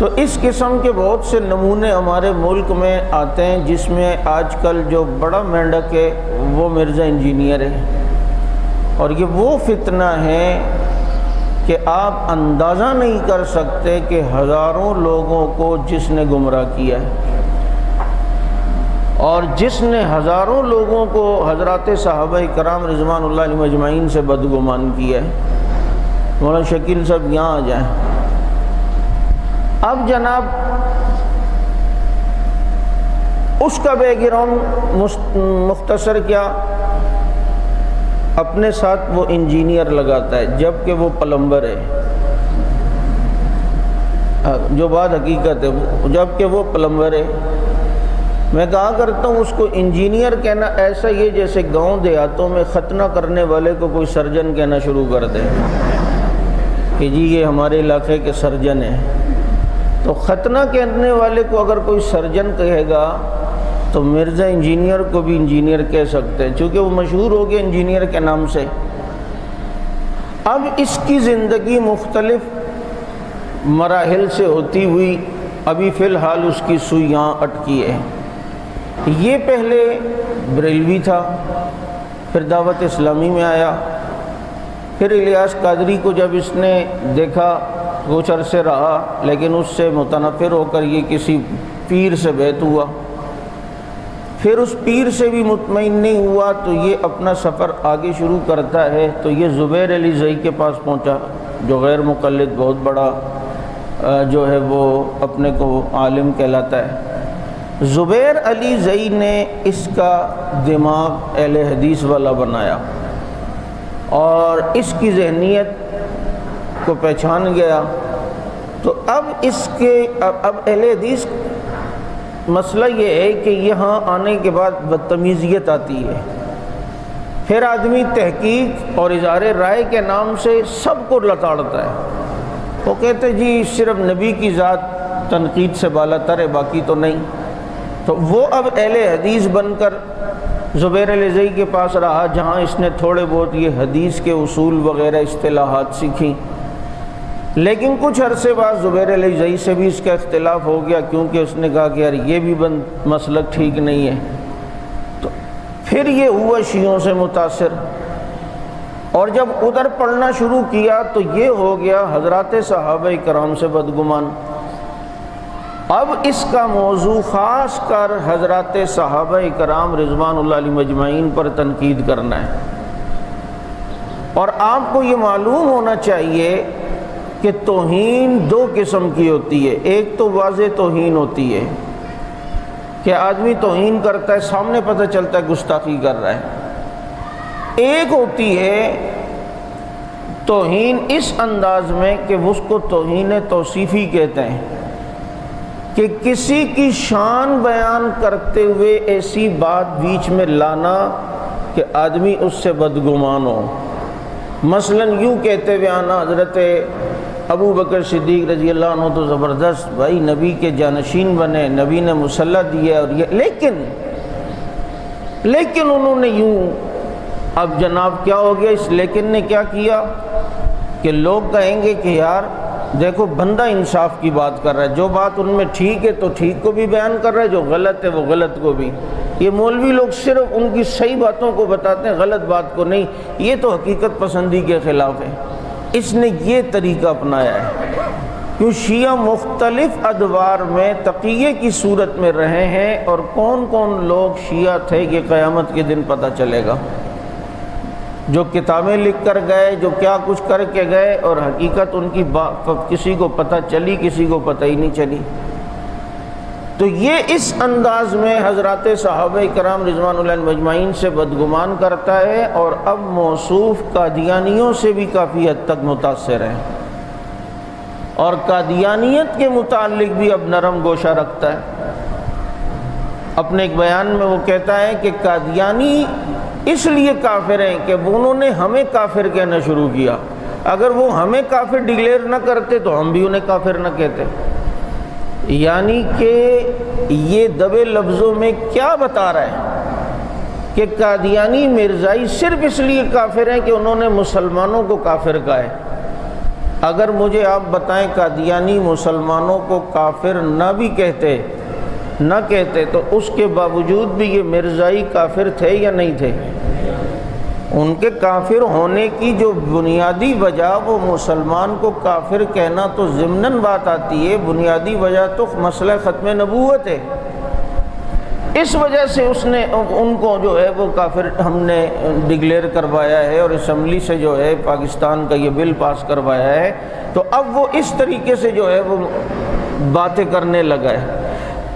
تو اس قسم کے بہت سے نمونے ہمارے ملک میں آتے ہیں، جس میں آج کل جو بڑا مینڈک ہے وہ مرزا انجینئر ہے، اور یہ وہ فتنہ ہے کہ آپ اندازہ نہیں کر سکتے کہ ہزاروں لوگوں کو جس نے گمراہ کیا ہے، اور جس نے ہزاروں لوگوں کو حضرات صحابہ کرام رضوان اللہ علیہم اجمعین سے بدگمان کیا ہے۔ مولانا شکیل صاحب یہاں آ جائیں۔ اب جناب اس کا بیک گراؤنڈ مختصر کیا، اپنے ساتھ وہ انجینئر لگاتا ہے جبکہ وہ پلمبر ہے، جو بات حقیقت ہے، جبکہ وہ پلمبر ہے۔ میں کہا کرتا ہوں اس کو انجینئر کہنا ایسا یہ جیسے گاؤں دیہاتوں میں ختنہ کرنے والے کو کوئی سرجن کہنا شروع کر دے کہ جی یہ ہمارے علاقے کے سرجن ہیں۔ تو ختنہ کہنے والے کو اگر کوئی سرجن کہے گا تو مرزا انجینئر کو بھی انجینئر کہہ سکتے ہیں، چونکہ وہ مشہور ہو گیا انجینئر کے نام سے۔ اب اس کی زندگی مختلف مراحل سے ہوتی ہوئی ابھی فی الحال اس کی سوئی یہاں اٹکی ہے۔ یہ پہلے بریلوی تھا، پھر دعوت اسلامی میں آیا، پھر الیاس قادری کو جب اس نے دیکھا کچھ عرصے رہا، لیکن اس سے متنفر ہو کر یہ کسی پیر سے بیعت ہوا، پھر اس پیر سے بھی مطمئن نہیں ہوا تو یہ اپنا سفر آگے شروع کرتا ہے۔ تو یہ زبیر علی زئی کے پاس پہنچا، جو غیر مقلد بہت بڑا جو ہے وہ اپنے کو عالم کہلاتا ہے۔ زبیر علی زئی نے اس کا دماغ اہل حدیث والا بنایا اور اس کی ذہنیت کو پہچان گیا۔ تو اب اس کے اب اہل حدیث مسئلہ یہ ہے کہ یہاں آنے کے بعد بدتمیزیت آتی ہے، پھر آدمی تحقیق اور اظہار رائے کے نام سے سب کو لتاڑتا ہے۔ وہ کہتے جی صرف نبی کی ذات تنقید سے بالا تر ہے، باقی تو نہیں۔ تو وہ اب اہل حدیث بن کر زبیر علی زئی کے پاس رہا، جہاں اس نے تھوڑے بہت یہ حدیث کے اصول وغیرہ اصطلاحات سیکھیں، لیکن کچھ عرصے بعد زبیر علی زئی سے بھی اس کا اختلاف ہو گیا، کیونکہ اس نے کہا کہ یار یہ بھی مسلک ٹھیک نہیں ہے۔ تو پھر یہ ہوا شیعوں سے متاثر، اور جب ادھر پڑھنا شروع کیا تو یہ ہو گیا حضرات صحابہ کرام سے بدگمان۔ اب اس کا موضوع خاص کر حضرات صحابہ کرام رضوان اللہ علیہم اجمعین پر تنقید کرنا ہے۔ اور آپ کو یہ معلوم ہونا چاہیے کہ توہین دو قسم کی ہوتی ہے۔ ایک تو واضح توہین ہوتی ہے کہ آدمی توہین کرتا ہے، سامنے پتہ چلتا ہے گستاخی کر رہا ہے۔ ایک ہوتی ہے توہین اس انداز میں کہ اس کو توہین توصیفی کہتے ہیں، کہ کسی کی شان بیان کرتے ہوئے ایسی بات بیچ میں لانا کہ آدمی اس سے بدگمان ہو۔ مثلا یوں کہتے ہوئے آنا حضرت ابو بکر صدیق رضی اللہ عنہ تو زبردست بھائی نبی کے جانشین بنے، نبی نے مسلح دیا، اور یہ لیکن انہوں نے یوں، اب جناب کیا ہو گیا، اس لیکن نے کیا کیا کہ لوگ کہیں گے کہ یار دیکھو بندہ انصاف کی بات کر رہا ہے، جو بات ان میں ٹھیک ہے تو ٹھیک کو بھی بیان کر رہا ہے، جو غلط ہے وہ غلط کو بھی۔ یہ مولوی لوگ صرف ان کی صحیح باتوں کو بتاتے ہیں، غلط بات کو نہیں، یہ تو حقیقت پسندی کے خلاف ہے۔ اس نے یہ طریقہ اپنایا ہے، کیوں شیعہ مختلف ادوار میں تقیہ کی صورت میں رہے ہیں، اور کون کون لوگ شیعہ تھے یہ قیامت کے دن پتہ چلے گا، جو کتابیں لکھ کر گئے، جو کیا کچھ کر کے گئے، اور حقیقت ان کی بات کسی کو پتہ چلی، کسی کو پتہ ہی نہیں چلی۔ تو یہ اس انداز میں حضرات صحابہ کرام رضوان اللہ علیہم اجمعین سے بدگمان کرتا ہے، اور اب موصوف قادیانیوں سے بھی کافی حد تک متاثر ہے، اور قادیانیت کے متعلق بھی اب نرم گوشہ رکھتا ہے۔ اپنے ایک بیان میں وہ کہتا ہے کہ قادیانی اس لیے کافر ہیں کہ انہوں نے ہمیں کافر کہنا شروع کیا، اگر وہ ہمیں کافر ڈکلیئر نہ کرتے تو ہم بھی انہیں کافر نہ کہتے۔ یعنی کہ یہ دبے لفظوں میں کیا بتا رہا ہے کہ قادیانی مرزائی صرف اس لیے کافر ہیں کہ انہوں نے مسلمانوں کو کافر کہا ہے، اگر مجھے آپ بتائیں قادیانی مسلمانوں کو کافر نہ بھی کہتے تو اس کے باوجود بھی یہ مرزائی کافر تھے یا نہیں تھے؟ ان کے کافر ہونے کی جو بنیادی وجہ وہ مسلمان کو کافر کہنا تو ضمناً بات آتی ہے، بنیادی وجہ تو مسئلہ ختم نبوت ہے۔ اس وجہ سے اس نے ان کو جو ہے وہ کافر ہم نے ڈکلیئر کروایا ہے اور اسمبلی سے جو ہے پاکستان کا یہ بل پاس کروایا ہے۔ تو اب وہ اس طریقے سے جو ہے وہ باتیں کرنے لگا ہے۔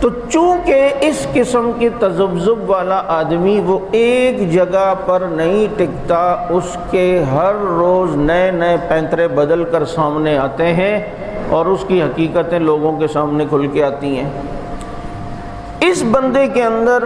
تو چونکہ اس قسم کی تذبذب والا آدمی وہ ایک جگہ پر نہیں ٹکتا، اس کے ہر روز نئے نئے پینترے بدل کر سامنے آتے ہیں اور اس کی حقیقتیں لوگوں کے سامنے کھل کے آتی ہیں۔ اس بندے کے اندر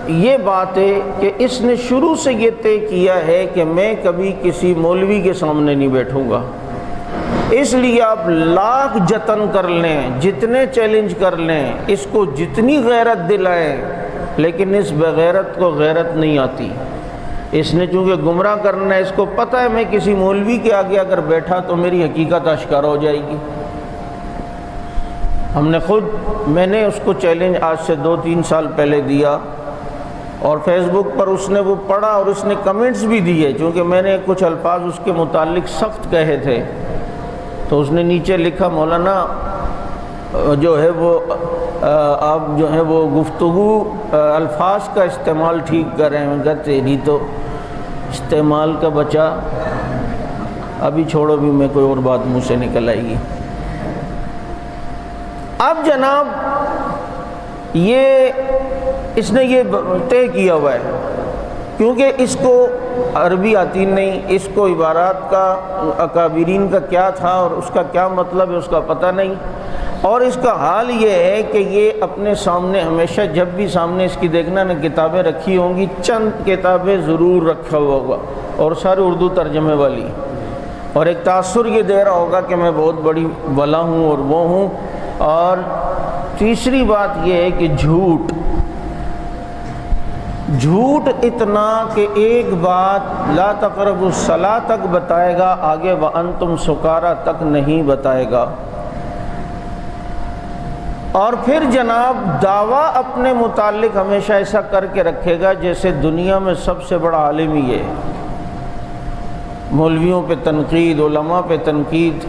یہ بات ہے کہ اس نے شروع سے یہ طے کیا ہے کہ میں کبھی کسی مولوی کے سامنے نہیں بیٹھوں گا، اس لیے آپ لاکھ جتن کر لیں، جتنے چیلنج کر لیں، اس کو جتنی غیرت دلائیں، لیکن اس بغیرت کو غیرت نہیں آتی۔ اس نے چونکہ گمراہ کرنا ہے، اس کو پتہ ہے میں کسی مولوی کے آگے اگر بیٹھا تو میری حقیقت آشکار ہو جائے گی۔ میں نے اس کو چیلنج آج سے 2-3 سال پہلے دیا اور فیس بک پر اس نے وہ پڑھا اور اس نے کمنٹس بھی دیے، چونکہ میں نے کچھ الفاظ اس کے متعلق سخت کہے تھے، تو اس نے نیچے لکھا مولانا جو ہے وہ آپ جو ہے وہ گفتگو الفاظ کا استعمال ٹھیک کر رہے ہیں۔ میں کہا تیری تو استعمال کا بچا، ابھی چھوڑو، بھی میں کوئی اور بات منہ سے نکل آئے گی۔ اب جناب اس نے یہ طے کیا ہوا ہے، کیونکہ اس کو عربی آتی نہیں، اس کو عبارات کا اکابرین کا کیا تھا اور اس کا کیا مطلب ہے اس کا پتہ نہیں، اور اس کا حال یہ ہے کہ یہ اپنے سامنے ہمیشہ جب بھی سامنے اس کی دیکھنا نہ کتابیں رکھی ہوں گی، چند کتابیں ضرور رکھا ہوگا اور سارے اردو ترجمے والی، اور ایک تاثر یہ دے رہا ہوگا کہ میں بہت بڑی بلا ہوں اور وہ ہوں۔ اور تیسری بات یہ ہے کہ جھوٹ اتنا کہ ایک بات لا تقربوا الصلاۃ تک بتائے گا، آگے وانتم سکارا تک نہیں بتائے گا، اور پھر جناب دعویٰ اپنے متعلق ہمیشہ ایسا کر کے رکھے گا جیسے دنیا میں سب سے بڑا عالم ہی ہے۔ مولویوں پہ تنقید، علماء پہ تنقید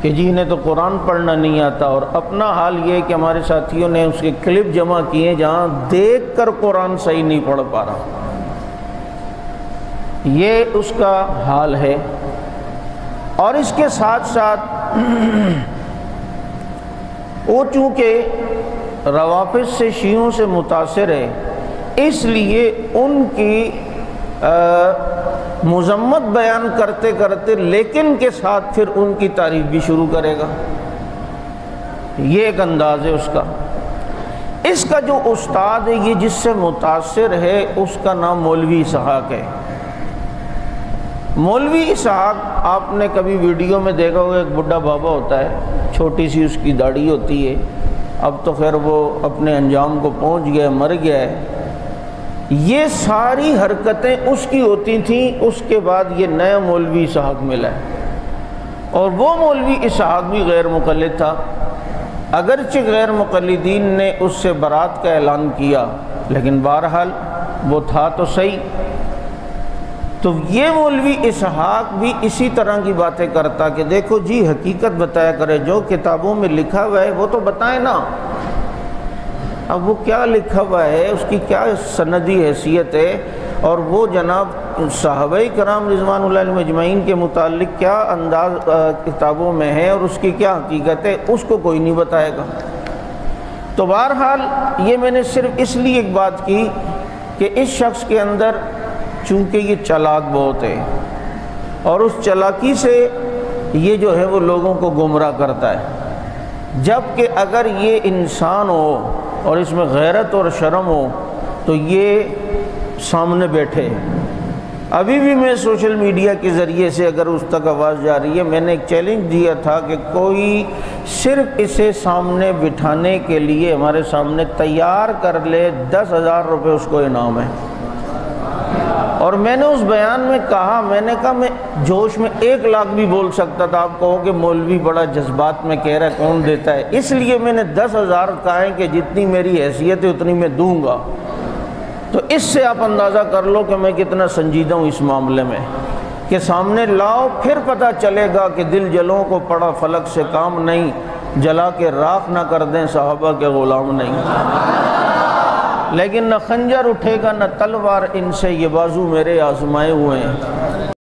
کہ جی انہیں تو قرآن پڑھنا نہیں آتا، اور اپنا حال یہ ہے کہ ہمارے ساتھیوں نے اس کے کلپ جمع کیے جہاں دیکھ کر قرآن صحیح نہیں پڑھ پا رہا، یہ اس کا حال ہے۔ اور اس کے ساتھ ساتھ وہ چونکہ روافض سے شیعوں سے متاثر ہے، اس لیے ان کی مذمت بیان کرتے کرتے لیکن کے ساتھ پھر ان کی تعریف بھی شروع کرے گا، یہ ایک انداز ہے اس کا۔ اس کا جو استاد ہے یہ جس سے متاثر ہے اس کا نام مولوی اسحاق ہے۔ مولوی اسحاق آپ نے کبھی ویڈیو میں دیکھا ہوگا، ایک بڈھا بابا ہوتا ہے، چھوٹی سی اس کی داڑھی ہوتی ہے، اب تو خیر وہ اپنے انجام کو پہنچ گیا، مر گیا ہے۔ یہ ساری حرکتیں اس کی ہوتی تھیں، اس کے بعد یہ نیا مولوی اسحاق ملا ہے، اور وہ مولوی اسحاق بھی غیر مقلد تھا، اگرچہ غیر مقلدین نے اس سے برات کا اعلان کیا، لیکن بہرحال وہ تھا تو صحیح۔ تو یہ مولوی اسحاق بھی اسی طرح کی باتیں کرتا کہ دیکھو جی حقیقت بتایا کرے، جو کتابوں میں لکھا ہوا ہے وہ تو بتائیں نا، اب وہ کیا لکھا ہوا ہے، اس کی کیا سندی حیثیت ہے، اور وہ جناب صحابہ کرام رضوان اللہ علیہم اجمعین کے متعلق کیا انداز کتابوں میں ہے اور اس کی کیا حقیقت ہے، اس کو کوئی نہیں بتائے گا۔ تو بہرحال یہ میں نے صرف اس لیے ایک بات کی کہ اس شخص کے اندر چونکہ یہ چالاک بہت ہے، اور اس چالاکی سے یہ جو ہے وہ لوگوں کو گمراہ کرتا ہے، جبکہ اگر یہ انسان ہو اور اس میں غیرت اور شرم ہو تو یہ سامنے بیٹھے۔ ابھی بھی میں سوشل میڈیا کے ذریعے سے اگر اس تک آواز جا رہی ہے، میں نے ایک چیلنج دیا تھا کہ کوئی صرف اسے سامنے بٹھانے کے لیے ہمارے سامنے تیار کر لے، 10,000 روپے اس کو انعام ہے۔ اور میں نے اس بیان میں کہا، میں نے کہا میں جوش میں 1 لاکھ بھی بول سکتا تھا، آپ کہو کہ مولوی بڑا جذبات میں کہہ رہا ہے، کون دیتا ہے، اس لیے میں نے 10,000 کہا ہے کہ جتنی میری حیثیت ہے اتنی میں دوں گا۔ تو اس سے آپ اندازہ کر لو کہ میں کتنا سنجیدہ ہوں اس معاملے میں، کہ سامنے لاؤ پھر پتہ چلے گا کہ دل جلوں کو پڑا فلک سے کام نہیں، جلا کے راکھ نہ کر دیں صحابہ کے غلام نہیں۔ لیکن نہ خنجر اٹھے گا نہ تلوار ان سے، یہ بازو میرے آزمائے ہوئے ہیں۔